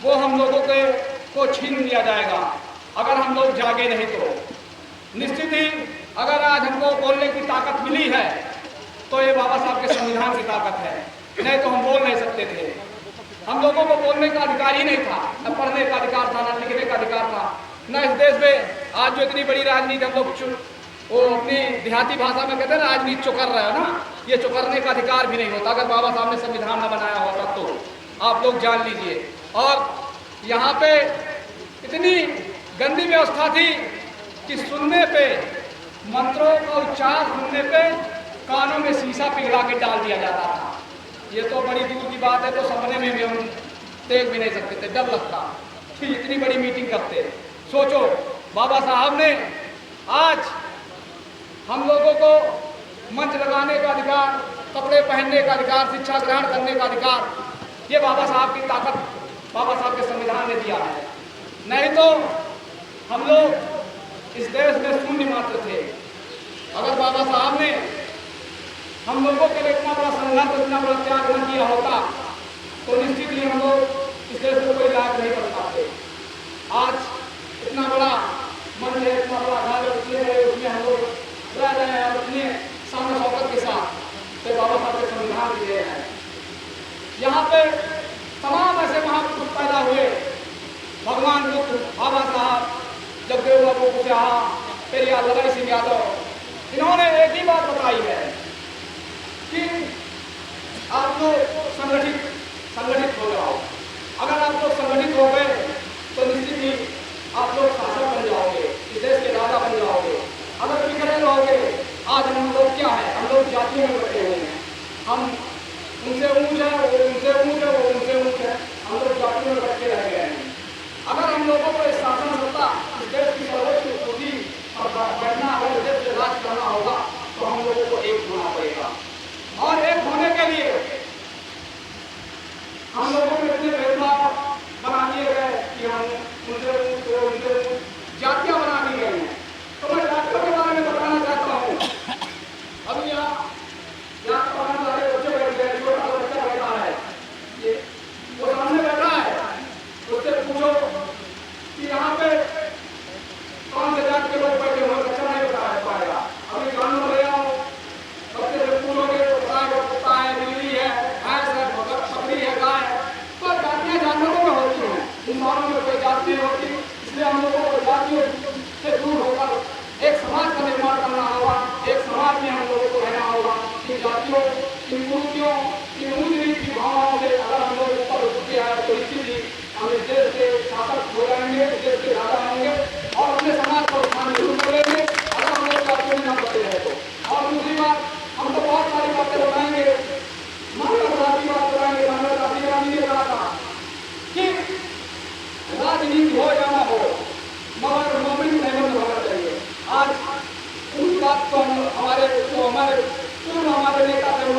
वो हम लोगों को छीन लिया जाएगा अगर हम लोग जागे नहीं तो। निश्चित ही अगर आज हमको बोलने की ताकत मिली है तो ये बाबा साहब के संविधान की ताकत है, नहीं तो हम बोल नहीं सकते थे। हम लोगों को बोलने का अधिकार ही नहीं था, न पढ़ने का अधिकार था, न लिखने का अधिकार था, न इस देश में आज जो इतनी बड़ी राजनीति हम लोग वो अपनी देहाती भाषा में कहते हैं ना, राजनीति चुकर रहे हो ना, ये चुकरने का अधिकार भी नहीं होता अगर बाबा साहब ने संविधान न बनाया होता तो। आप लोग जान लीजिए। और यहाँ पे इतनी गंदी व्यवस्था थी कि सुनने पे, मंत्रों का उच्चार सुनने पे कानों में शीशा पिघला के डाल दिया जाता था। ये तो बड़ी दूर की बात है, तो सपने में भी हम देख भी नहीं सकते थे, डर लगता कि इतनी बड़ी मीटिंग करते। सोचो, बाबा साहब ने आज हम लोगों को मंच लगाने का अधिकार, कपड़े पहनने का अधिकार, शिक्षा ग्रहण करने का अधिकार, ये बाबा साहब की ताकत बाबा साहब के संविधान ने दिया है। नहीं तो हम लोग इस देश में शून्य मात्र थे। अगर बाबा साहब ने हम लोगों के लिए इतना बड़ा संघर्ष, इतना बड़ा त्याग न किया होता तो निश्चित ही हम लोग इस देश में कोई लाभ नहीं कर पाते। आज इतना बड़ा मंच है, इतना बड़ा घर है, उसमें हम लोग रह रहे हैं और अपने सामने शौकत के साथ तो बाबा साहब के संविधान दिए हैं। यहाँ पे तमाम ऐसे महापुरुष पैदा हुए, भगवान बुद्ध, बाबा साहब, जगदेव बाबू कुशवाहा, पेरियार लड़ाई सिंह यादव, इन्होंने एक ही बात बताई है कि आप लोग संगठित हो जाओ। अगर आप लोग संगठित हो गए तो निश्चित ही आप लोग शासक बन जाओगे, इस देश के राजा बन जाओगे। अगर बिखरे रहोगे, आज हम लोग क्या है, हम लोग जातियों में बटे हुए हैं, हम उनसे ऊंच है, वो उनसे ऊंच है, वो उनसे ऊंच है, हम लोग जातियों में बटे रह गए हैं। अगर हम लोगों को इस शासन सत्ता, इस देश की सर्वोच्च होगी और बढ़ना, अगर देश से राज करना होगा तो हम लोगों को एक होना पड़ेगा। और एक होने के लिए हम लोगों को इतने भेदभाव बना दिए गए कि हम उनसे जातियां बना दी गई हैं। तो मैं जातियों के बारे में बताना चाहता हूँ। अभी यहाँ पढ़ने वाले बच्चे बैठ गए, छोटा सा बच्चा बैठा है, ये वो सामने बैठा है, उससे पूछो कि यहाँ पे कौन से जाति के लोग बैठे हुए, बच्चा नहीं बता पाएगा। अभी कानून ले आओ, बच्चे से पूछोगे तो बताएगा कुत्ता है, बिल्ली है, भैंस है, बकरी है, गाय है। तो जातियाँ जानवरों में होती हैं, इंसानों में कोई जाति नहीं होती। इसलिए हम लोगों को जातियों से दूर होकर एक समाज का निर्माण करना होगा। एक समाज में हम लोगों को रहना होगा। इन जातियों, इन कुर्तियों, इन ऊंच नीच की भावनाओं से अगर हम लोग ऊपर उठते आए तो इसीलिए हम इस देश के शासक हो जाएंगे, इस देश के राजा होंगे और अपने समाज को उठाने शुरू कर लेंगे अगर हम लोग जातियों में न बचे रहे तो। और दूसरी बात, हम तो बहुत सारी बातें बताएंगे, महात्मा की बात कराएंगे। महात्मा गांधी ने कहा था कि राजनीति हो या ना हो मगर मोमिन नहीं होना चाहिए। आज उस बात को हमारे पूर्व हमारे नेता थे